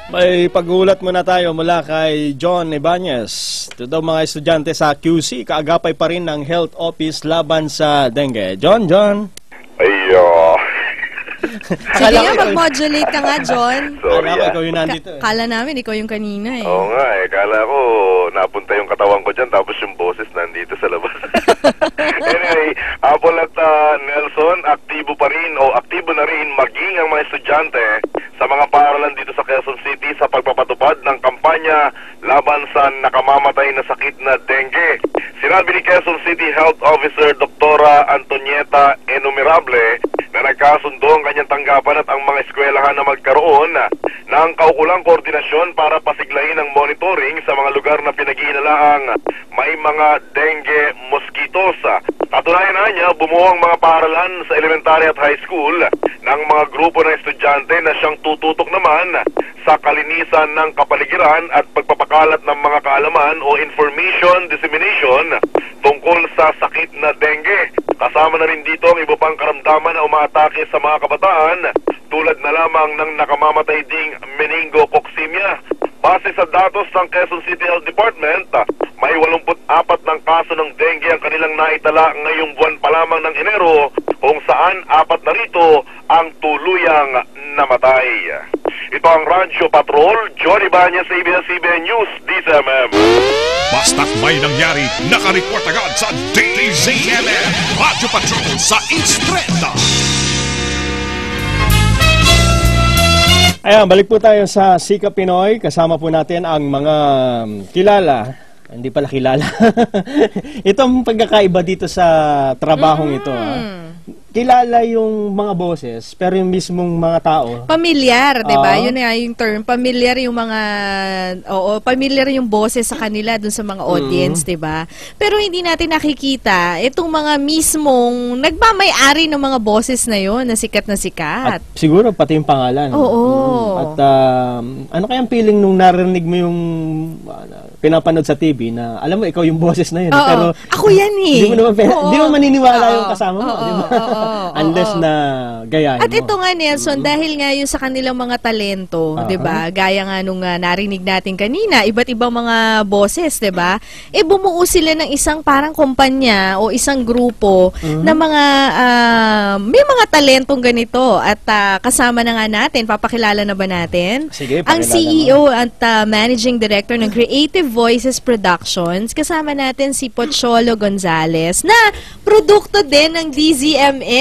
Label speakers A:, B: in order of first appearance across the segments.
A: May pagulat muna tayo mula kay John Ibanez. Ito daw mga estudyante sa QC, kaagapay pa rin ng health office laban sa dengue. John.
B: Sige nga, mag-modulate ka nga, John.
A: Sorry, ikaw yung nandito.
B: Kala namin, ikaw yung kanina eh.
C: Oo nga eh, kala ko napunta yung katawan ko dyan tapos yung boses nandito sa labas. Anyway, Apple at Nelson, aktibo pa rin o aktibo na rin maging ang mga estudyante sa mga paaralan dito sa Quezon City sa pagpapatupad ng kampanya laban sa nakamamatay na sakit na dengue. Sinabi ni Quezon City Health Officer Dr. Antonieta Enumerable na nagkasundo ang kanyang tanggapan at ang mga eskwelahan na magkaroon ng kaukulang koordinasyon para pasiglahin ang monitoring sa mga lugar na pinag-iinalaang may mga dengue mosquitos. Katunayan na niya, bumuo ang mga paaralan sa elementary at high school ng mga grupo ng estudyante na siyang tututok naman sa kalinisan ng kapaligiran at pagpapakalat ng mga kaalaman o information dissemination tungkol sa sakit na dengue. Kasama na rin dito ang iba pang karamdaman na umaatake sa mga kabataan tulad na lamang ng nakamamatay ding meningococcemia. Base sa datos ng Quezon City Health Department, may 84 ng kaso ng dengue ang kanilang naitala ngayong buwan pa lamang ng Enero, kung saan 4 na rito ang tuluyang namatay. Ito ang Radyo Patrol, Johnny Banya sa ABS-CBN News, DZMM.
D: Basta't may nangyari, nakareport agad sa DZMM. Radyo Patrol sa Instreta.
A: Ayan, balik po tayo sa Sika Pinoy. Kasama po natin ang mga kilala. Hindi pala kilala. Itong pagkakaiba dito sa trabahong ito. Kilala yung mga boses, pero yung mismong mga tao.
B: Pamilyar, di ba? Yun na yung term. Pamilyar yung mga, pamilyar yung boses sa kanila dun sa mga audience, di ba? Pero hindi natin nakikita itong mga mismong nagmamay-ari ng mga boses na yun, na sikat na sikat.
A: At siguro pati yung pangalan.
B: Oo.
A: At ano kayang feeling nung narinig mo yung pinapanood sa TV na alam mo ikaw yung boses na yun.
B: Oo.
A: Pero
B: ako yan eh.
A: Di mo maniniwala yung kasama mo, di ba? Unless na gayahin mo.
B: At ito nga, Nelson, dahil nga yung sa kanilang mga talento, 'di ba? Gaya nga nung narinig natin kanina, iba't ibang mga boses, 'di ba? Bumuo sila ng isang parang kumpanya o isang grupo na mga may mga talentong ganito at kasama na nga natin, papakilala na ba natin?
A: Sige,
B: ang CEO at Managing Director ng Creative Voices Productions, kasama natin si Pocholo Gonzales na produkto din ng DZMM.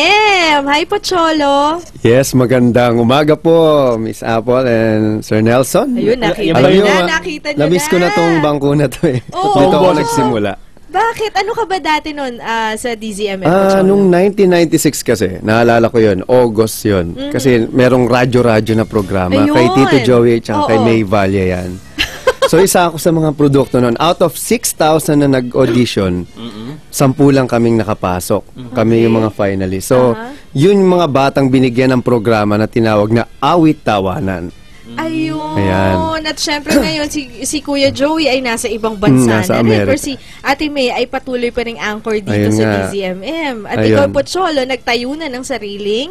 B: Hi, Pocholo.
E: Yes, magandang umaga po, Miss Apple and Sir Nelson.
B: Ayun, nakita
E: Alam
B: nyo
E: nyo,
B: nakita nyo
E: nabis ko na tong bangko na to eh. Dito ako nagsimula.
B: Bakit? Ano ka ba dati nun sa DZMM, Pocholo?
E: Nung 1996 kasi, naalala ko yun, August yun. Kasi merong radyo-radyo na programa.
B: Ayun.
E: Kay Tito Joey at kay May Valle yan. So isa ako sa mga produkto nun. Out of 6,000 na nag-audition, 10 lang kaming nakapasok. Kami yung mga finalists. So, yun yung mga batang binigyan ng programa na tinawag na Awit Tawanan.
B: Ayun.
E: Ayan.
B: At syempre ngayon, si Kuya Joey ay nasa ibang bansa
E: nasa
B: na rin.
E: Amerika.
B: Pero si Ate May ay patuloy pa ring anchor dito
E: Ayun
B: sa
E: nga.
B: DZMM. At
E: Ayun.
B: ikaw, Pocholo, nagtayo na ng sariling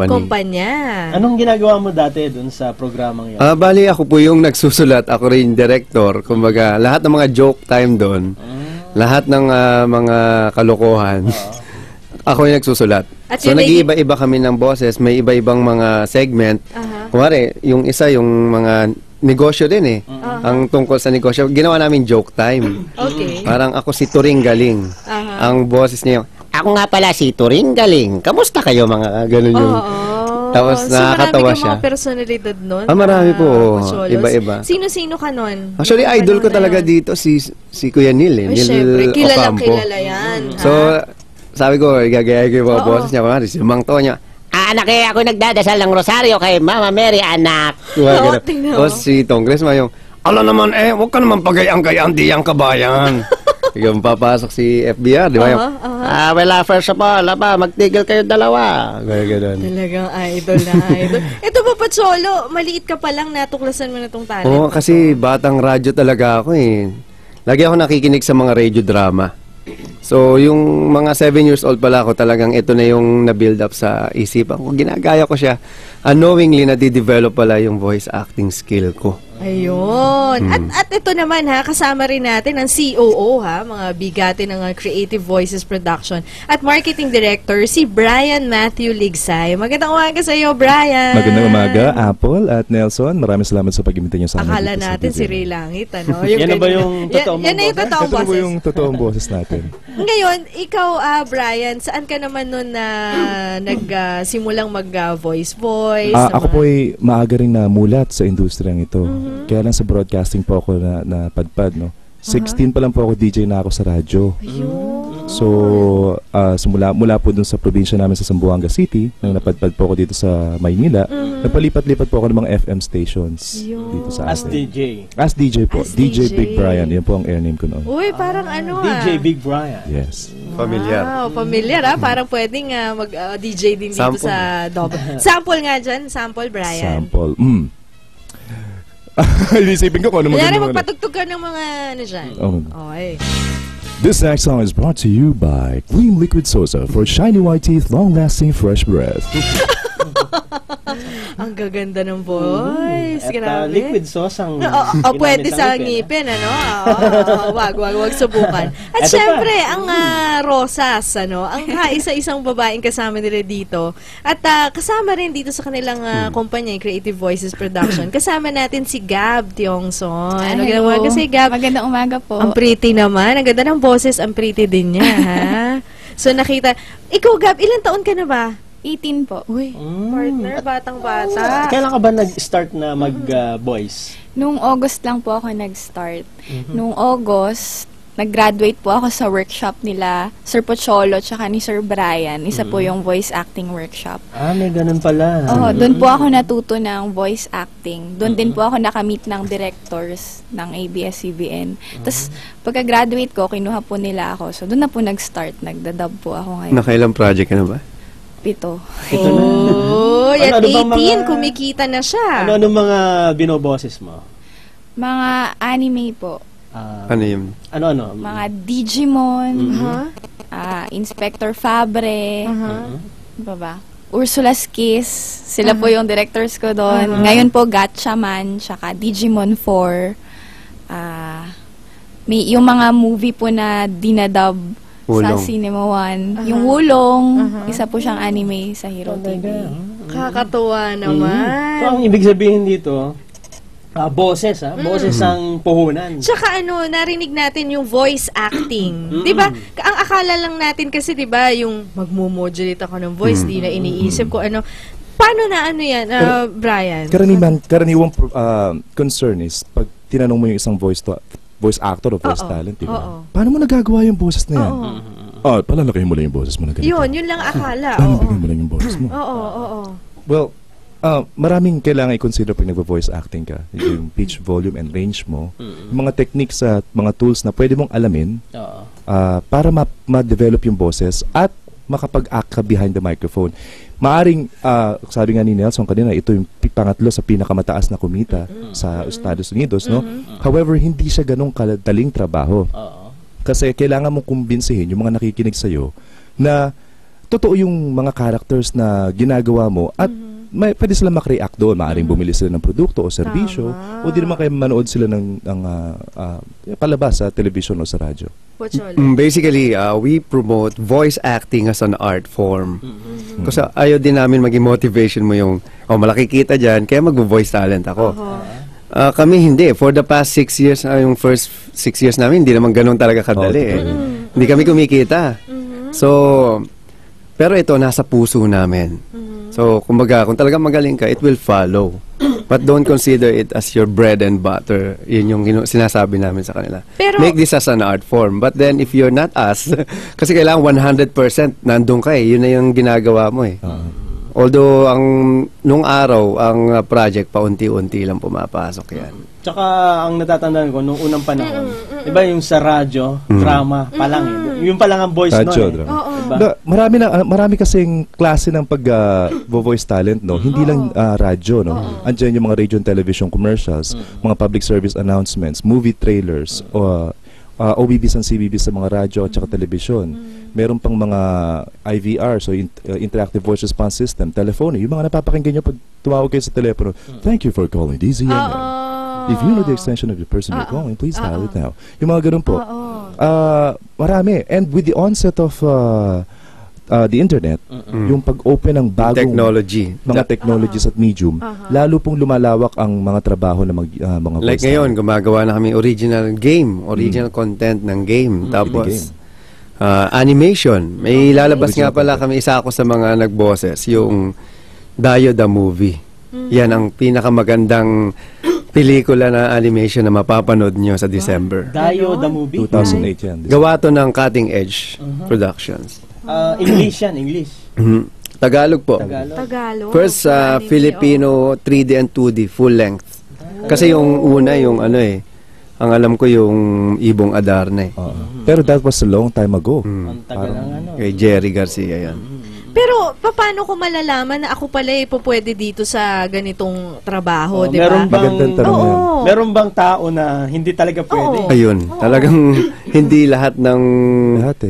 B: kumpanya.
A: Anong ginagawa mo dati dun sa programang yun?
E: Bali ako po yung nagsusulat. Ako rin director. Kumbaga, lahat ng mga joke time doon, lahat ng mga kalokohan, ako yung nagsusulat.
B: At
E: So, nag-iiba-iba kami ng boses. May iba-ibang mga segment. Kumari, yung isa, yung mga negosyo din eh. Ang tungkol sa negosyo. Ginawa namin joke time.
B: Okay.
E: Parang ako si Turing Galing. Ang boses niya yung, ako nga pala si Turing Galing. Kamusta kayo mga ganun yung... Tapos nakakatawa siya.
B: Marami ka mga personalidad nun?
E: Marami po.
B: Pocholos.
E: Iba-iba.
B: Sino-sino ka nun?
E: Actually,
B: Yung
E: idol ko
B: panahon na
E: talaga
B: yun?
E: dito si Kuya Neil eh.
B: Ay,
E: Neil
B: syempre. Kilalang
E: Ocampo.
B: kilala yan.
E: So, sabi ko, igagaya ko yung mga boses niya. Kumari, si Mang Tonya.
F: Anak eh, ako nagdadasal ng rosaryo kay Mama Mary, anak.
B: Oo, tingnan mo.
E: Tapos si Congressman yung, ala naman huwag ka naman pagayang-gayang diyang kabayan. Yung papasok si FBR, di ba? Yung,
F: Well, first of all, magtigil kayo dalawa.
E: Ganun.
B: Talagang idol na idol. Ito ba, Pocholo, maliit ka pa lang, natuklasan mo na itong talent.
E: Oo, kasi batang radyo talaga ako eh. Lagi ako nakikinig sa mga radio drama. So, yung mga 7 years old pala ako, talagang ito na yung na-build up sa isipan ko. Ginagaya ko siya. Unknowingly, nadidevelop pala yung voice acting skill ko.
B: Ayun. At ito naman ha, kasama rin natin ang COO ha, mga bigati ng Creative Voices Production at Marketing Director, si Brian Matthew Ligsay. Magandang umaga sa iyo, Brian.
G: Magandang umaga, Apple at Nelson. Maraming salamat sa pag-imbita niyo sa amin.
B: Akala
G: dito sa
B: natin
G: DJ.
B: si Ray Langit, ano?
A: Yan na ba yung totoong
B: Yan na yung totoong
G: Ito po
B: boses.
G: yung totoong boses natin.
B: Ngayon, ikaw, Brian, saan ka naman nun na nagsimulang mag-voice?
G: Ako po ay maaga rin namulat sa industriyang ito. Kaya lang sa broadcasting po ako na padpad, no? 16 pa lang po ako DJ na ako sa radyo. So, mula po dun sa probinsya namin sa Zamboanga City, nang napadpad po ako dito sa Maynila, napalipat-lipat po ako ng mga FM stations dito sa
A: As
G: atin.
A: DJ.
G: As DJ po.
B: As
G: DJ
B: DJ.
G: Big Brian. Yan po ang airname ko noon.
B: Uy, parang ano
A: DJ Big Brian.
G: Yes.
E: Familiar.
B: Wow, familiar ha. Parang pwedeng mag-DJ din dito
E: Sample.
B: sa Dobo. Sample nga dyan. Sample, Brian.
G: Sample. Inisipin ko kung ano
B: Kunyari,
G: magandang
B: magpatugtog ka ng mga ano dyan. Okay.
G: This next song is brought to you by Clean Liquid Sosa for shiny white teeth, long-lasting fresh breath.
B: Ang gaganda ng voice.
A: At
B: Grabe.
A: liquid sauce ang
B: Pwede
A: ginamit
B: sa
A: ngipin,
B: ngipin, ano? Wag subukan. At
A: Eto
B: syempre, ang Rosas, ano? Ang kaisa-isang babaeng kasama nila dito. At kasama rin dito sa kanilang kumpanya, yung Creative Voices Production. Kasama natin si Gab Tiongson. Magandang umaga si Gab.
H: Magandang umaga po.
B: Ang pretty naman. Ang ganda ng boses, ang pretty din niya, ha? So, nakita. Ikaw, Gab, ilang taon ka na ba?
H: 18 po.
B: Uy, partner, batang-bata.
A: Kailan ka ba nag-start na mag-voice?
H: Nung August lang po ako nag-start. Nung August, nag-graduate po ako sa workshop nila, Sir Pocholo, tsaka ni Sir Brian. Isa po yung voice acting workshop.
A: May ganun pala.
H: Oo, doon po ako natuto ng voice acting. Doon din po ako nakamit ng directors ng ABS-CBN. Tapos, pagka-graduate ko, kinuha po nila ako. So, doon na po nag-start. Nagdadub po ako ngayon.
E: Nakailang project ka na ba?
H: 7.
B: Oh, yan,
A: Ano bang
B: 18, kumikita na siya.
A: Ano mga binoboses mo?
H: Mga anime po.
E: Ano yun?
A: Ano?
H: Mga Digimon, Inspector Fabre, ano ba? Ursula's Kiss. Sila po yung directors ko doon. Ngayon po, Gatchaman, tsaka Digimon 4. May yung mga movie po na dinadub sa
E: Wulong.
H: Cinema One. Yung Wulong, isa po siyang anime sa Hero TV.
B: Kakatuwa naman.
A: So, ang ibig sabihin dito, boses, boses ang puhunan.
B: Tsaka narinig natin yung voice acting. 'Di ba? Ang akala lang natin kasi 'di ba, yung magmo-modulate ako ng voice, di na iniisip ko ano. Paano na yan, Brian?
G: Karaniwang concern is, pag tinanong mo yung isang voice actor o voice talent, di ba? Paano mo nagagawa yung boses na yan? Palalakihin mo lang yung boses mo na ganito.
B: Yun lang akala.
G: Bigyan mo lang yung boses mo.
B: Oo.
G: Well, maraming kailangan i-consider pag nagvo-voice acting ka. Yung pitch, volume, and range mo. Yung mga techniques at mga tools na pwede mong alamin para ma-develop yung boses at makapag-act ka behind the microphone. Maaring, sabi nga ni Nelson kanina, ito yung pangatlo sa pinakamataas na kumita sa Estados Unidos, no? However, hindi siya ganong kadaling trabaho. Kasi kailangan mong kumbinsihin yung mga nakikinig sa'yo na totoo yung mga characters na ginagawa mo at pwede sila mak-react doon. Maaring bumili sila ng produkto o serbisyo o di naman kayo manood sila ng palabas sa television o sa radyo.
E: Basically, we promote voice acting as an art form. Kasi ayaw din namin maging motivation mo yung, malaki kita dyan, kaya mag-voice talent ako. Kami hindi. For the past 6 years, yung first 6 years namin, hindi naman ganun talaga kadali. Hindi kami kumikita. So, pero ito, nasa puso namin. So, kumbaga, kung talagang magaling ka, it will follow. But don't consider it as your bread and butter. Yun yung sinasabi namin sa kanila.
B: Pero,
E: make this as an art form. But then, if you're not us, kasi kailangan 100% nandun ka Yun na yung ginagawa mo Although, nung araw, ang project, paunti-unti lang pumapasok yan.
A: Tsaka, ang natatandaan ko, nung unang panahon, iba yung sa radyo, drama pa lang Yung pa lang ang voice
G: radyo,
A: nun
G: diba? Marami kasing klase ng pag-voice talent, no? Hindi lang radyo, no? Andiyan yung mga radio and television commercials, mga public service announcements, movie trailers, OBBs and CBBs sa mga radyo at saka telebisyon. Meron pang mga IVR, so Interactive Voice Response System, telephone. Yung mga napapakinggan nyo pag tumawag kayo sa telepono, thank you for calling DZMM. If you know the extension of the person you're calling, please dial it now. Yung mga ganun po. Marami. And with the onset of the internet, yung pag-open ng bagong mga technologies at medium, lalo pong lumalawak ang mga trabaho ng mga
E: Like ngayon, gumagawa na kami original content ng game. Tapos, animation. May lalabas nga pala kami, isa ako sa mga nagboses, yung Dio the Movie. Yan ang pinakamagandang pelikula na animation na mapapanood nyo sa December.
A: Dio the Movie?
G: 2008 yan.
E: Gawa to ng Cutting Edge Productions.
A: English yan, English.
E: Tagalog po.
B: Tagalog.
E: First, Filipino 3D and 2D full length. Kasi yung una, yung ano ang alam ko yung Ibong Adarna
G: Pero that was a long time ago.
A: Ang tagal ng ano.
E: Kay Jerry Garcia yan.
B: Pero paano ko malalaman na ako pala pwede dito sa ganitong trabaho, di ba?
G: Magandang tanong yan.
A: Meron bang tao na hindi talaga pwede?
E: Ayun, talagang hindi lahat ng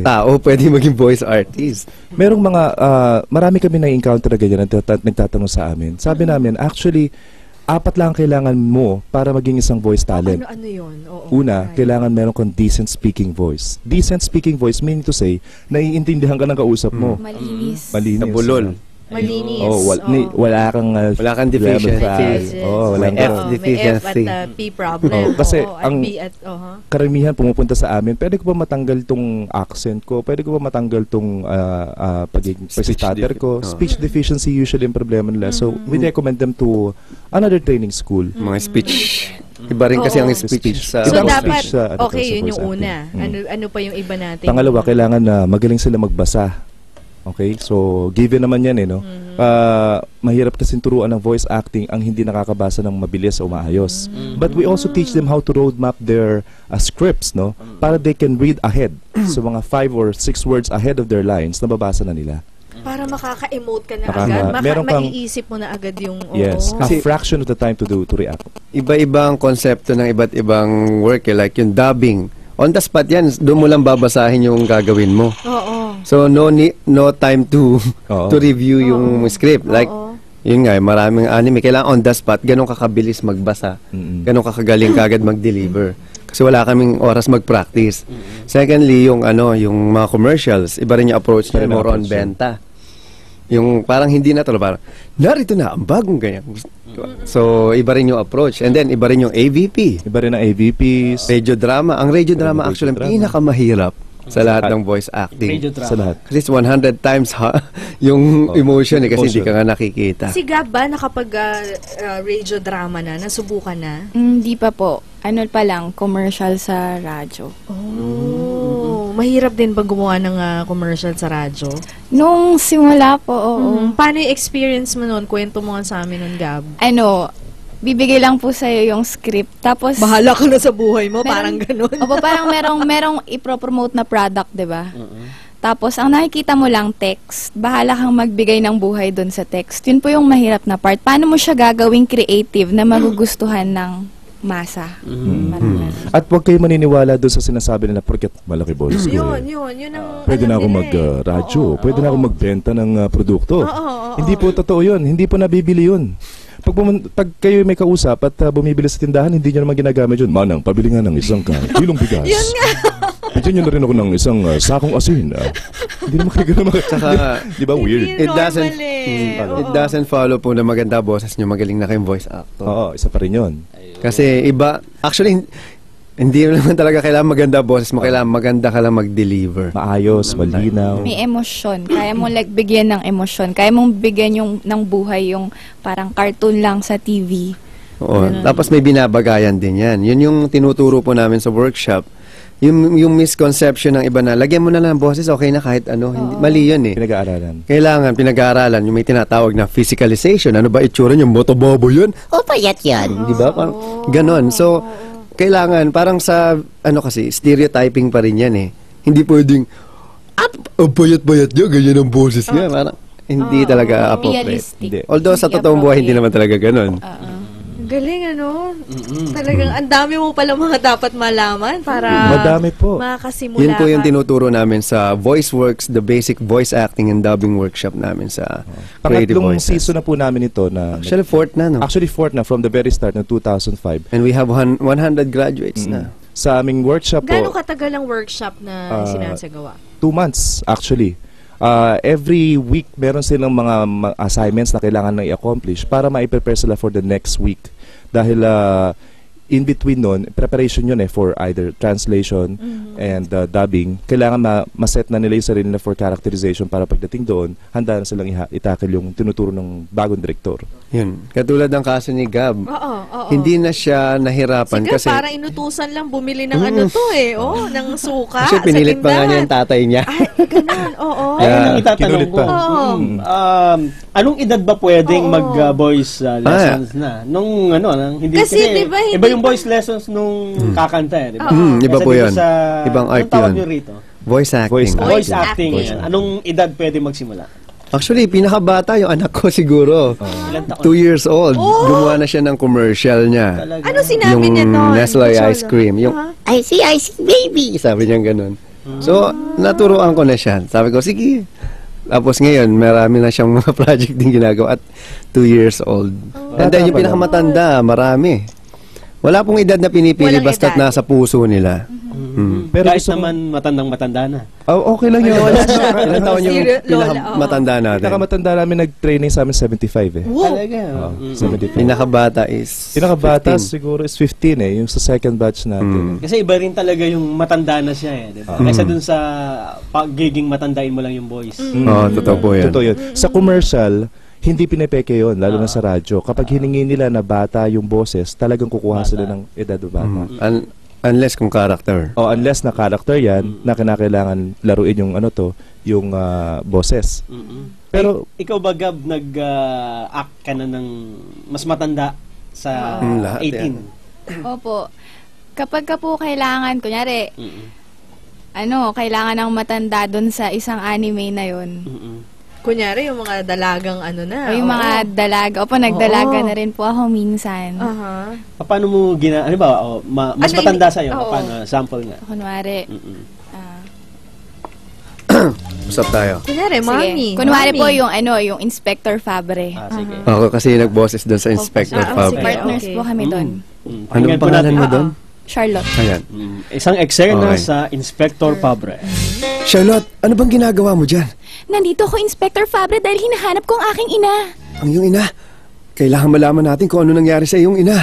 E: tao pwede maging voice artist.
G: Merong mga, marami kami na-encounter na ganyan, nagtatanong sa amin. Sabi namin, actually, 4 lang kailangan mo para maging isang voice talent.
B: Ano yun?
G: Una, kailangan meron kang decent speaking voice. Decent speaking voice meaning to say, naiintindihan ka ng kausap mo.
H: Malinis.
E: Nabulol.
B: Malinis.
G: Wala kang
E: deficiency.
G: Walang
E: F deficiency.
B: F at P problem.
G: Kasi ang
B: B at,
G: karamihan pumupunta sa amin, pwede ko ba matanggal tong accent ko? Pwede ko ba matanggal tong pag-stutter ko? Speech deficiency usually yung problema nila. So, we recommend them to another training school.
E: Mga speech. Iba rin kasi ang speech sa...
B: So,
G: Ibang
B: dapat,
G: speech sa
B: yun
G: voice
B: yung una.
G: acting.
B: Ano pa yung iba natin?
G: Pangalawa, kailangan na magaling sila magbasa. Okay? So, given naman yan no? Mahirap kasing turuan ng voice acting ang hindi nakakabasa ng mabilis o maayos. But we also teach them how to roadmap their scripts, no? Para they can read ahead. So, mga 5 or 6 words ahead of their lines, nababasa na nila.
B: Para makaka-emote ka na
G: Meron
B: agad.
G: kang-
B: Maiisip mo na agad yung...
G: Yes. A fraction of the time to react.
E: Iba-ibang konsepto ng iba't ibang work. Like yung dubbing. On the spot yan, doon mo lang babasahin yung gagawin mo. So, no time to review yung script. Like, yun nga, maraming anime. Kailangan on the spot, ganun kakabilis magbasa. Ganun kakagaling kagad mag-deliver. Kasi wala kaming oras mag-practice. Secondly, yung mga commercials, iba rin yung approach niya, more on benta. Yung parang hindi na parang, narito na, ang bagong ganyan. So, iba rin yung approach. And then, iba rin yung AVP.
G: Iba rin ang AVPs.
E: Radio drama. Ang radio drama actually, pinakamahirap sa lahat ng voice acting.
A: Radio drama.
G: Sa lahat.
E: Kasi 100 times yung emotion kasi hindi ka nga nakikita.
B: Si Gab ba nakapag radio drama na? Nasubukan na?
H: Hindi pa po. Ano pa lang, commercial sa radyo.
B: Mahirap din ba gumawa ng commercial sa radyo?
H: Nung simula po, oo.
B: Paano yung experience mo noon? Kwento mo nga sa amin nun, Gab.
H: Bibigay lang po sa'yo yung script. Tapos,
B: Bahala ka na sa buhay mo, parang ganun.
H: Opo, parang merong ipropromote na product, di ba? Tapos, ang nakikita mo lang text. Bahala kang magbigay ng buhay doon sa text. Yun po yung mahirap na part. Paano mo siya gagawing creative na magugustuhan ng masa?
G: At huwag kayo maniniwala doon sa sinasabi nila porket malaki boses ko.
B: Yun ang...
G: Pwede na ako mag-radyo. Pwede na ako magbenta ng produkto. Hindi po totoo yun. Hindi po nabibili yun. Pag kayo may kausap at bumibili sa tindahan, hindi nyo naman ginagamit yun. Manang, pabili nga ng isang kilong bigas.
B: Yun nga.
G: Bigyan nyo na rin ako ng isang sakong asin. Hindi naman kayo ganun. Di ba weird?
E: It doesn't follow po na maganda boses nyo, magaling na kayong voice actor.
G: Oo, isa pa rin yun.
E: Kasi iba, actually, hindi naman talaga kailangan maganda boses mo, kailangan maganda ka lang mag-deliver.
G: Maayos, malinaw.
H: May emosyon. Kaya mo bigyan ng emosyon. Kaya mong bigyan ng buhay yung parang cartoon lang sa TV.
E: Oo. Tapos may binabagayan din yan. Yun yung tinuturo po namin sa workshop. Yung misconception ng iba na, lagyan mo na lang boses, okay na kahit ano. Hindi, mali yun eh.
G: Pinag-aaralan.
E: Kailangan, pinag-aaralan. Yung may tinatawag na physicalization. Ano ba itsura niyo? Motobobo yun?
F: O, payat yan.
E: Di ba? Parang ganon. So, kailangan, parang sa, kasi, stereotyping pa rin yan eh. Hindi pwedeng, bayat-bayat niya, ganyan ang boses niya. Parang, hindi talaga appropriate.
H: Realistic.
E: Although, sa totoong buhay, hindi naman talaga ganon.
B: Galing, ano? Talagang ang dami mo pala mga dapat malaman para
G: Madami po.
B: makasimula
E: Yun po yung
B: ka.
E: tinuturo namin sa VoiceWorks, the basic voice acting and dubbing workshop namin sa Creative
G: Pangatlong
E: Voices.
G: season na po namin ito na
E: Actually, fourth na, no?
G: actually fourth na from the very start ng 2005.
E: And we have 100 graduates na.
G: Sa aming workshop po,
B: Gano'ng katagal ang workshop na sinasagawa?
G: 2 months actually. Every week meron silang mga assignments na kailangan na i-accomplish para ma-prepare sila for the next week. Dahil in between nun, preparation yun for either translation and dubbing. Kailangan ma-set na nila yung sarili na for characterization para pagdating doon, handa na silang itakil yung tinuturo ng bagong direktor.
E: Yun. Katulad ng kaso ni Gab.
B: Oo.
E: Hindi na siya nahirapan
B: Sige,
E: kasi
B: parang inutusan lang bumili ng ano to ng suka
E: kasi
B: sa
E: pinilit pa nga niya yung tatay niya.
B: Ay, ganun, oo.
A: Ayun ang itatanong
G: kinulit
A: ko.
G: pa.
A: Anong edad ba pwedeng
B: Oo.
A: mag-voice lessons na? Nung hindi
B: Kasi, di ba,
A: iba yung voice lessons nung kakanta, di ba?
E: Iba
A: Kasi
E: po
A: dito
E: yun.
A: sa,
E: Ibang art
A: anong tawag
E: yun.
A: nyo rito?
E: Voice acting.
G: Voice acting.
A: Voice acting.
B: acting.
A: Yan. Anong edad pwede magsimula?
E: Actually, pinakabata yung anak ko siguro.
A: Ilan taon?
E: 2 years old. Gumawa na siya ng commercial niya.
A: Talaga.
B: Ano sinabi
E: Yung
B: niya doon?
E: Nestle
B: Cholo?
E: ice cream. Yung,
F: I see, baby.
E: sabi niya ganun. So, naturuan ko na siya. Sabi ko, sige. Tapos ngayon, marami na siyang mga project din ginagawa at 2 years old. And then yung pinakamatanda, marami. Wala pong edad na pinipili
B: Walang
E: basta't
B: edad.
E: nasa puso nila.
G: Pero
A: Kahit
G: gusto ko-
A: naman matandang-matanda na.
G: okay lang yun.
E: Ilan taon yung
B: Si Lola,
E: pinakamatanda natin?
G: Pinakamatanda namin nag-training sa amin 75 eh.
B: Wow.
A: Talaga.
G: 75.
E: Pinakabata is
G: Pinakabata
E: 15.
G: siguro is 15 eh, yung sa second batch natin.
A: Kasi iba rin talaga yung matanda na siya di ba? Kaysa dun sa pagiging matandain mo lang yung voice.
E: Oo, totoo po yan.
G: Totoo yun. Sa commercial, hindi pinepeke yun, lalo na sa radyo. Kapag hiningi nila na bata yung boses, talagang kukuha sila ng edad o bata.
E: Unless kung character.
G: O unless na character yan, na kinakailangan laruin yung yung boses. Pero
A: Ikaw ba, Gab, nag-act ka na ng mas matanda sa
E: Lahat
A: 18?
H: Opo. Kapag ka po kailangan, kunyari, kailangan ng matanda doon sa isang anime na yun.
B: Kunyari, yung mga dalagang ano na.
H: O yung mga dalaga. Opo, nagdalaga na rin po ako minsan.
B: Aha.
A: Paano mo ano ba, mas
B: Ano,
A: matanda sa'yo?
B: oo.
A: Paano? Sample nga.
H: Kunwari.
E: Usap tayo.
B: Kunyari,
H: Sige.
B: mami.
H: Kunwari
B: mami.
H: po yung Inspector Fabre.
A: Sige.
E: Ako kasi nagboses doon sa Inspector
B: Ah,
E: Fab.
B: sige.
H: Partners
B: Okay.
H: po kami doon.
E: Ano
A: Pakinggan po
E: pangalan
A: natin.
E: mo doon?
H: Charlotte.
E: Ayan.
A: Isang eksena
E: Okay.
A: sa Inspector Fabre.
E: Charlotte, ano bang ginagawa mo dyan?
H: Nandito ako, Inspector Fabre, dahil hinahanap ko ang aking ina.
E: Ang iyong ina? Kailangan malaman natin kung ano nangyari sa iyong ina.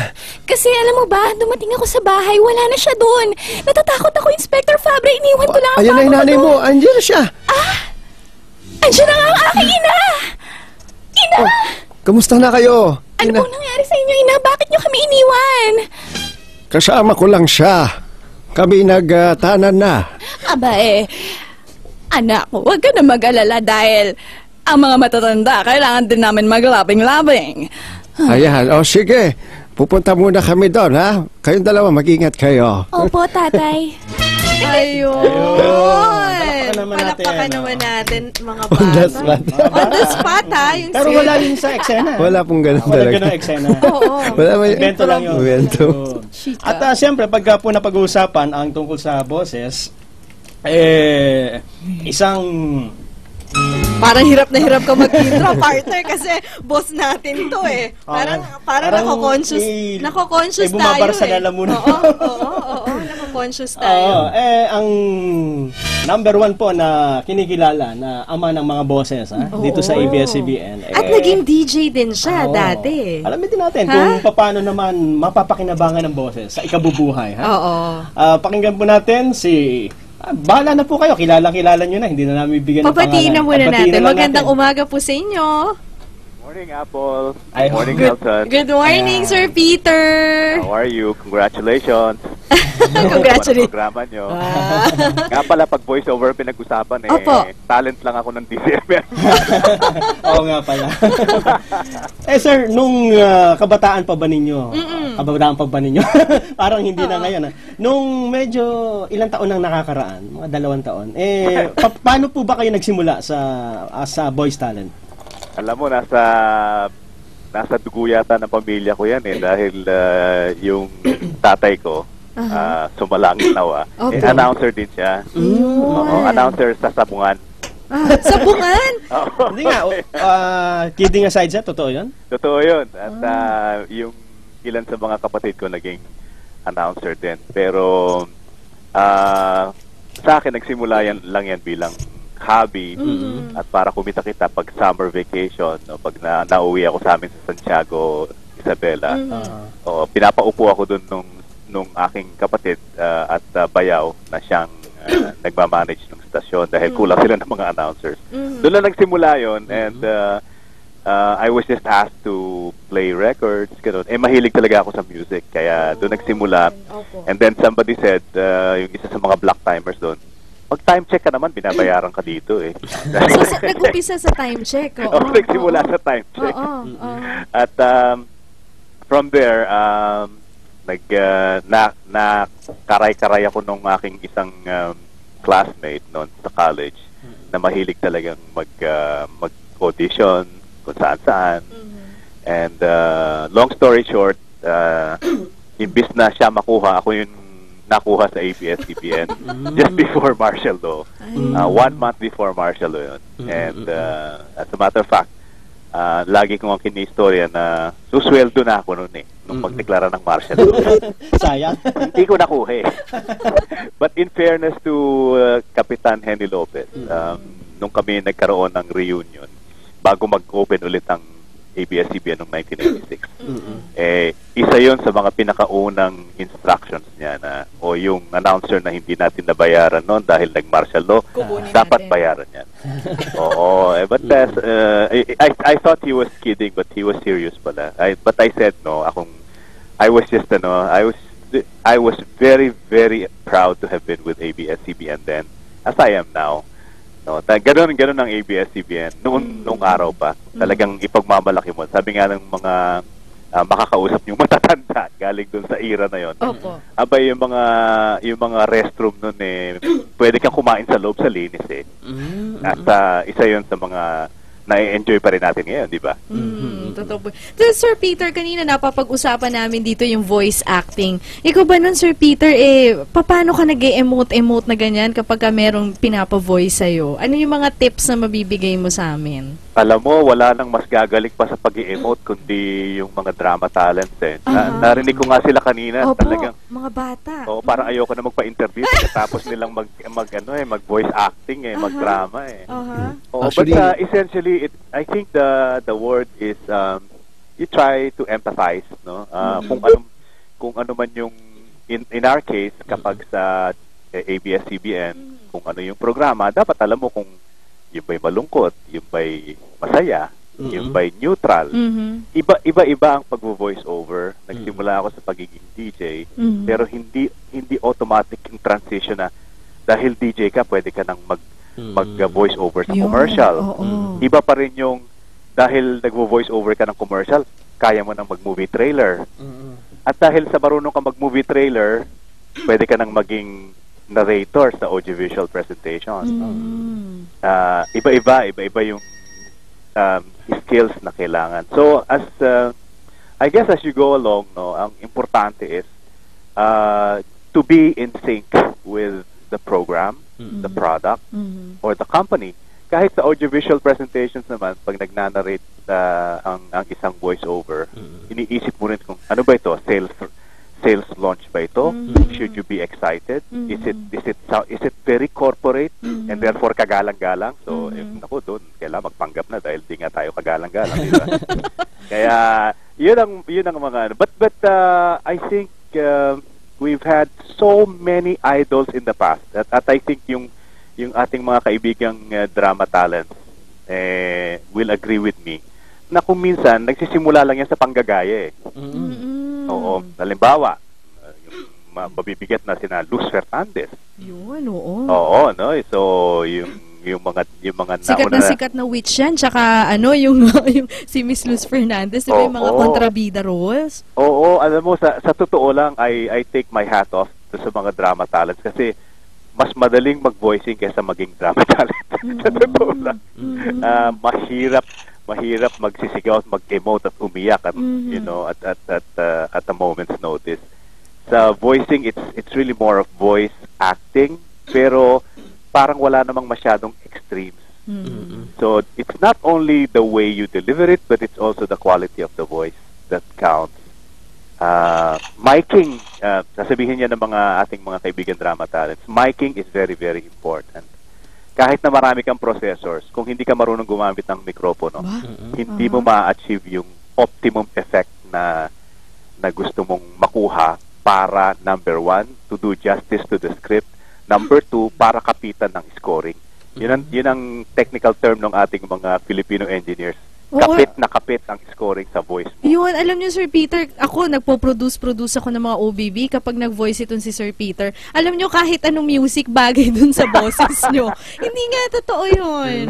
H: Kasi alam mo ba, dumating ako sa bahay, wala na siya doon. Natatakot ako, Inspector Fabre, iniwan ko lang ang
E: Ayan na
H: papa
E: yung
H: ko
E: nanay
H: doon.
E: mo. Andiyan na siya.
H: Andiyan na nga ang aking ina! Ina!
E: Kamusta na kayo?
H: Ano
E: Ina,
H: pong nangyari sa inyo, ina? Bakit niyo kami iniwan?
E: kasama ko lang siya. Kami nagtanan na.
H: Aba anak ko, huwag ka na mag-alala dahil ang mga matatanda, kailangan din namin maglabing-labing.
E: Ayan, o sige. Pupunta muna kami doon, ha? Kayong dalawa, mag-ingat kayo.
H: Opo, tatay.
B: Ayun. Palakpakan naman natin, mga bata.
E: On the spot.
B: On the spot, ha? Yung
A: Pero wala yun sa eksena.
E: Wala pong ganun
A: Wala
E: talaga.
A: ganun eksena.
B: Oo.
E: Wala may...
A: Invento lang yun.
E: Invento.
A: Oo. At siyempre, pagka po napag-uusapan ang tungkol sa boses, isang
B: Parang hirap na hirap ka mag-intro, partner, kasi boss natin to eh. Parang nako-conscious, nako-conscious tayo
A: bumabar sa
B: eh.
A: lalamunan.
B: Oo, nako-conscious tayo.
A: ang number 1 po na kinikilala na ama ng mga boses dito sa ABS-CBN.
B: At naging DJ din siya dati.
A: Alamin din natin kung paano naman mapapakinabangan ng boses sa ikabubuhay.
B: Oo.
A: Pakinggan po natin si... bahala na po kayo. Kilala nyo na. Hindi na namin bigyan ng pangalan.
B: Papatiin na muna
A: Papatiin
B: natin.
A: na lang
B: Magandang
A: natin.
B: umaga po sa inyo.
C: Morning, Apple.
A: Ay,
C: Morning,
B: Good,
C: Nelson.
B: good morning, Sir Peter.
C: How are you? Congratulations.
B: Congratulations.
C: Programa nyo. Nga pala, pag voiceover pinag-usapan
B: Opo.
C: talent lang ako ng DCMM.
A: Oo nga pala. Sir, nung kabataan pa ba ninyo? Kabataan pa ba ninyo? Parang hindi na ngayon. Nung medyo ilang taon nang nakakaraan, mga 2 taon, paano po ba kayo nagsimula sa voice talent?
C: Alam mo, nasa
I: nasa dugo yata ng pamilya ko yan dahil yung tatay ko, sumalangit nawa. Announcer din siya. Oo, announcer sa Sabungan.
B: Sabungan?
A: Hindi nga, kidding aside siya, totoo yun?
I: Totoo yun. At yung ilan sa mga kapatid ko naging announcer din. Pero sa akin, nagsimula lang yan bilang hobby at para kumita kita pag summer vacation, no, pag nauwi ako sa amin sa Santiago, Isabela. Pinapaupo ako dun nung aking kapatid at bayaw na siyang nagmamanage ng stasyon dahil kulang sila ng mga announcers. Doon lang nagsimula yun and I was just asked to play records, ganun. Mahilig talaga ako sa music kaya doon nagsimula. And then somebody said, yung isa sa mga black timers doon, pag time check ka naman, binabayaran ka dito
B: So, nag-umpisa sa time check.
I: Nagsimula sa time check. At from there, karay-karay ako nung aking isang classmate noon sa college na mahilig talagang mag-audition kung saan-saan. And long story short, imbis na siya makuha, ako yung nakuha sa ABS-CBN just before martial law. 1 month before martial law yun. And as a matter of fact, lagi kong ang kini-istorya na susweldo na ako noon nung pagdeklara ng martial law.
A: Sayang.
I: Hindi ko nakuha But in fairness to Kapitan Henny Lopez, nung kami nagkaroon ng reunion, bago mag-open ulit ang ABS-CBN noong 1996. Isa yon sa mga pinakaunang instructions niya na yung announcer na hindi natin nabayaran noon dahil nag-martial law, dapat bayaran yan. But I thought he was kidding but he was serious pala. But I said no, I was very, very proud to have been with ABS-CBN then, as I am now. No, ganun ang ABS-CBN noong araw pa. Talagang ipagmamalaki mo. Sabi nga ng mga makakausap yung matatanda galing dun sa era na yon. Abay yung mga restroom nun pwede kang kumain sa loob sa linis At isa yon sa mga na-enjoy pa rin natin ngayon, di ba?
B: Totoo po. So, Sir Peter, kanina napapag-usapan namin dito yung voice acting. Ikaw ba nun, Sir Peter, paano ka nag-emote na ganyan kapag ka merong pinapa-voice sa'yo? Ano yung mga tips na mabibigay mo sa amin?
I: Alam mo, wala nang mas gagaling pa sa pag-emote kundi yung mga drama talents narinig ko nga sila kanina. Talagang,
B: mga bata.
I: Parang ayoko na magpa-interview tapos nilang mag-voice acting, mag-drama
E: Actually,
I: but essentially, I think the word is you try to empathize, no? Kung ano man yung in our case kapag sa ABS-CBN, kung ano yung programa, dapat alam mo kung yung ba'y malungkot, yung ba'y masaya, yung ba'y neutral. Iba-iba ang pag-voice over. Nagsimula ako sa pagiging DJ, pero hindi automatic yung transition na dahil DJ ka, pwede ka nang mag-voice over sa commercial. Iba pa rin yung dahil nag-voice over ka ng commercial, kaya mo nang mag-movie trailer. At dahil sa marunong ka mag-movie trailer, pwede ka nang maging narrator sa audiovisual presentation. Iba yung skills na kailangan. So I guess as you go along, no, ang importante is to be in sync with the program, the product, or the company. Kahit sa audiovisual presentations naman, pag nagnanarrate ang isang voiceover, iniisip mo rin kung ano ba ito, sales launch ba ito? Should you be excited? Is it very corporate and therefore kagalang-galang? So, naku, doon kailangan magpanggap na dahil di nga tayo kagalang-galang, di ba? Kaya yun ang mga but I think we've had so many idols in the past at I think yung ating mga kaibigang drama talents will agree with me na kung minsan nagsisimula lang yan sa panggagaya Oo, halimbawa yung mabibigat na sina Luz Fernandez.
B: Yun, oo.
I: Oo, no? So yung mga
B: sikat na witch yan, tsaka yung si Miss Luz Fernandez, diba yung mga kontrabida roles?
I: Oo, alam mo sa totoo lang I take my hat off sa mga drama talents kasi mas madaling mag-voicing kaysa maging drama talent. Sa totoo lang. mahirap magsisigaw at mag-emote at umiyak at you know at a moment's notice. Sa voicing, it's really more of voice acting, pero parang wala namang masyadong extremes. So it's not only the way you deliver it, but it's also the quality of the voice that counts. Miking, sasabihin niya ng ating mga kaibigan drama talents, miking is very, very important. Kahit na marami kang processors, kung hindi ka marunong gumamit ng mikropono, hindi mo ma-achieve yung optimum effect na gusto mong makuha para, number 1, to do justice to the script, number 2, para kapitan ng scoring. Yun ang technical term ng ating mga Filipino engineers. Kapit na kapit ang scoring sa voice mo.
B: Yun, alam niyo Sir Peter, ako nagpo-produce ako ng mga OBB kapag nag-voice itong si Sir Peter. Alam niyo kahit anong music bagay dun sa boses niyo. Hindi nga totoo yun.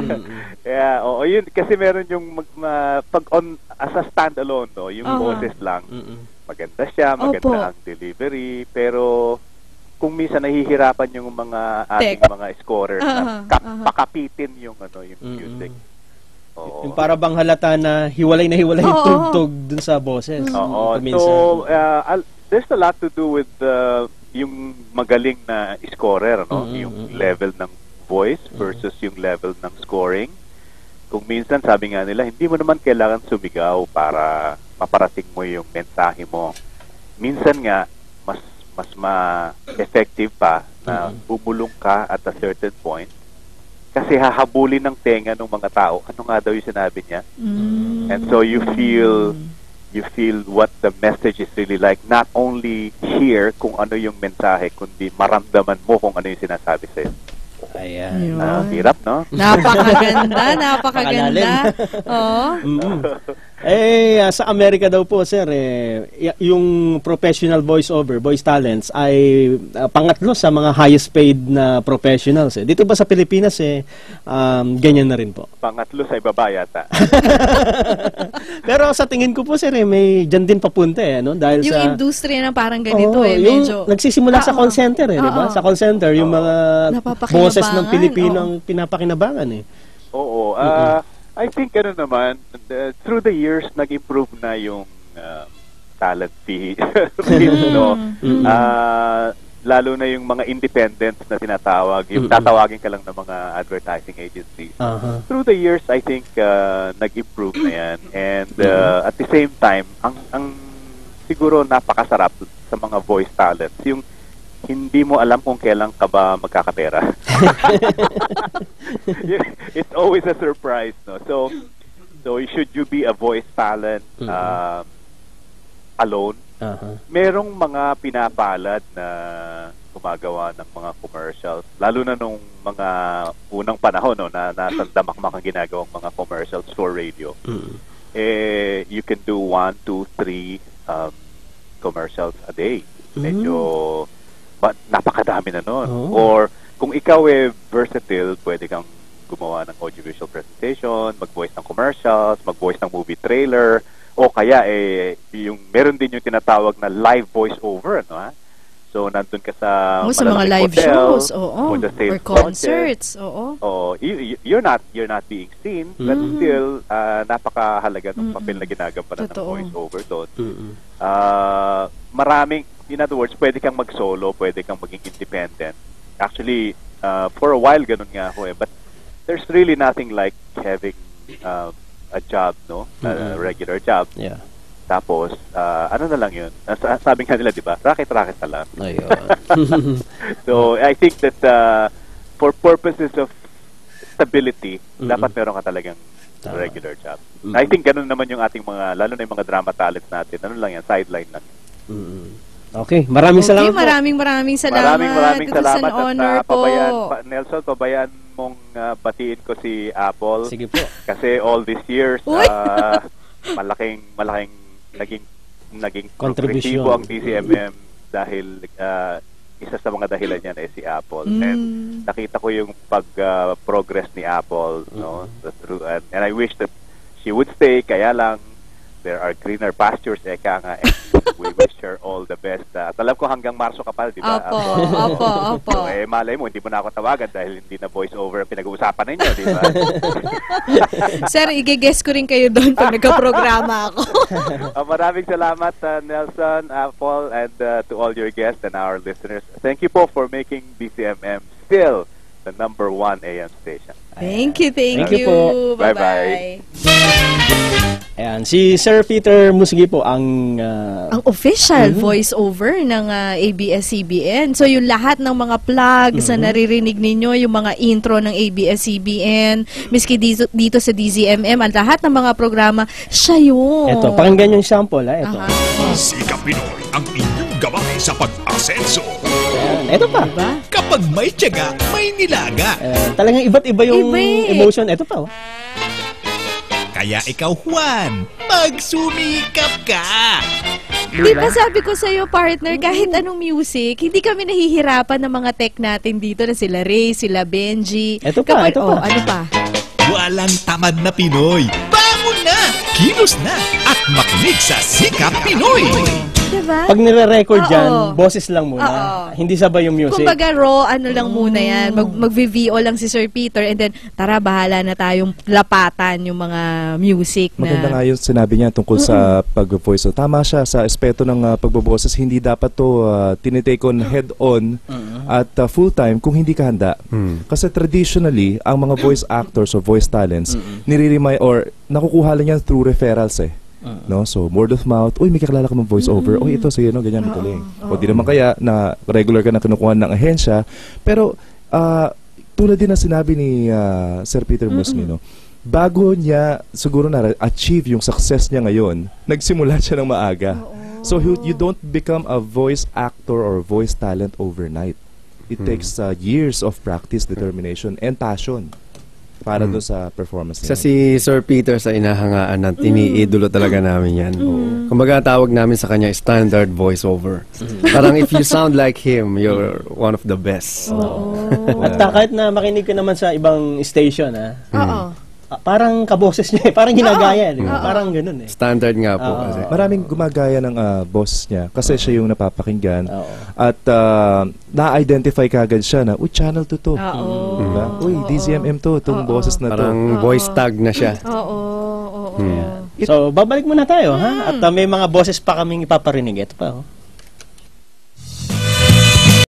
I: Yeah, oo, yun kasi meron yung pag on as a standalone, no, yung boses lang. Maganda siya, maganda ang delivery, pero kung minsan nahihirapan yung mga ating mga scorers na pakapitin yung music.
A: Yung para bang halata na hiwalay yung tugtog dun sa boses.
I: Oo. So, there's a lot to do with yung magaling na scorer, no? Yung level ng voice versus yung level ng scoring. Kung minsan, sabi nga nila, hindi mo naman kailangan sumigaw para maparating mo yung mensahe mo. Minsan nga, mas ma-effective pa na bumulong ka at a certain point kasi hahabulin ng tenga ng mga tao. Ano nga daw yung sinabi niya? And so you feel what the message is really like. Not only hear kung ano yung mensahe, kundi maramdaman mo kung ano yung sinasabi sa'yo.
A: Ayan.
I: Hirap, no?
B: Napakaganda.
A: Sa Amerika daw po, sir, yung professional voice-over, voice talents, ay pangatlo sa mga highest paid na professionals. Dito ba sa Pilipinas, ganyan na rin po?
I: Pangatlo sa ibaba yata.
A: Pero sa tingin ko po, sir, may dyan din papunta, no? Dahil
B: yung industriya na parang ganito,
A: medyo... Nagsisimula sa call center, di ba? Sa call center, yung mga boses ng Pilipino ang pinapakinabangan,
I: Oo. I think through the years nag-improve na yung talent fee no? Lalo na yung mga independents na tinatawag, yung tatawagin ka lang ng mga advertising agencies. Through the years, I think nag-improve na yan. And at the same time, ang siguro napakasarap sa mga voice talents, yung hindi mo alam kung kailan ka ba magkakapera. It's always a surprise, no? So should you be a voice talent alone, merong mga pinapalad na gumagawa ng mga commercials, lalo na nung mga unang panahon, no, na nasandamakmak ang ginagawang mga commercials for radio. You can do 1, 2, 3 commercials a day. Medyo napakadami na nun. Or kung ikaw versatile, pwede kang gumawa ng audiovisual presentation, mag-voice ng commercials, mag-voice ng movie trailer, o kaya yung meron din yung tinatawag na live voice over, no, ha? So nandun ka sa
B: mga live
I: hotel,
B: shows, or concerts,
I: you're not being seen, but still napakahalaga ng papel na ginagampanan ng voice over doon. Maraming, in other words, pwede kang mag-solo, pwede kang maging independent. Actually, for a while, ganun nga ako but there's really nothing like having a job, no? A regular job.
A: Yeah.
I: Tapos, ano na lang yun? Sabi nga nila, di ba? Racket-racket na lang. So, I think that for purposes of stability, dapat meron ka talagang regular job. I think ganun naman yung ating mga, lalo na yung mga drama talents natin. Ano lang yan? Sideline lang.
A: Okay, maraming salamat po.
B: Maraming salamat.
I: Maraming salamat.
B: At honor po.
I: Nelson, pabayaan mong batiin ko si Apple.
A: Sige po.
I: Kasi all these years, malaking naging
A: contribution
I: ang DCMM dahil isa sa mga dahilan niyan ay si Apple. And nakita ko yung pag-progress ni Apple, no? And I wish that she would stay, kaya lang there are greener pastures, eka nga, and we wish her all the the best. At alam ko hanggang Marso ka pa, di ba?
B: Opo.
I: So, malay mo, hindi mo na ako tawagan dahil hindi na voice-over ang pinag-uusapan ninyo, di ba?
B: Sir, i-guess ko rin kayo doon pag nagka-programa ako.
I: Maraming salamat, Nelson, Paul, and to all your guests and our listeners. Thank you po for making DCMM still the number 1 AM station.
B: Thank you.
A: Thank you po.
I: Bye-bye.
A: Ayan, si Sir Peter Musgi po ang
B: official voice-over ng ABS-CBN. So, yung lahat ng mga plugs na naririnig ninyo, yung mga intro ng ABS-CBN, miski dito sa DZMM, ang lahat ng mga programa, siya yun.
A: Ito, pakinggan yung sample. Ito.
D: Sikap Pinoy ang inyong gabay sa pag-asenso.
A: Ito pa.
B: Diba?
J: Kapag may tiyaga, may nilaga.
A: Talagang iba't iba yung emotion. Ito pa.
J: Kaya ikaw, Juan, magsumikap ka!
B: Di ba sabi ko sa'yo, partner, kahit anong music, hindi kami nahihirapan ng mga tech natin dito na sila Ray, sila Benji.
A: Ito pa.
B: Ano pa?
J: Walang tamad na Pinoy. Bangon na! Kilos na! At makinig sa Sikap Pinoy!
B: Diba?
A: Pag nire-record dyan, boses lang muna. Hindi sabay yung music.
B: Kumbaga raw, ano lang muna yan. Mag-VVO lang si Sir Peter and then, tara, bahala na tayong lapatan yung mga music na...
G: Maganda nga yung sinabi niya tungkol sa pag-voice. So, tama siya sa aspeto ng pagboboses. Hindi dapat to tinitake on head-on at full-time kung hindi ka handa. Kasi traditionally, ang mga voice actors or voice talents, nire-remind or nakukuha lang yan through referrals no? So, word of mouth, uy, may kakilala ka mong voice over. Uy, ito, sige, no, ganyan, magaling. O di naman kaya na regular ka na kinukuha ng ahensya. Pero, tulad din na sinabi ni Sir Peter Musni, no? Bago niya siguro na-achieve yung success niya ngayon, nagsimula siya ng maaga. So, you don't become a voice actor or voice talent overnight. It takes years of practice, determination, and passion para doon sa performance niya.
E: Sa si Sir Peter sa inahangaan na tiniidolo talaga namin yan. Kumbaga tawag namin sa kanya standard voiceover. Parang if you sound like him, you're one of the best.
A: At kahit na makinig ka naman sa ibang station, parang kaboses niya, parang ginagaya. Parang ganun
E: Standard nga po kasi.
G: Maraming gumagaya ng boss niya kasi siya yung napapakinggan. At na-identify kagad siya na, uy, channel to. Diba? Uy, DZMM to, itong boses na to.
E: Parang voice tag na siya.
A: So, babalik muna tayo, ha? At may mga boses pa kaming ipaparinig. Ito pa,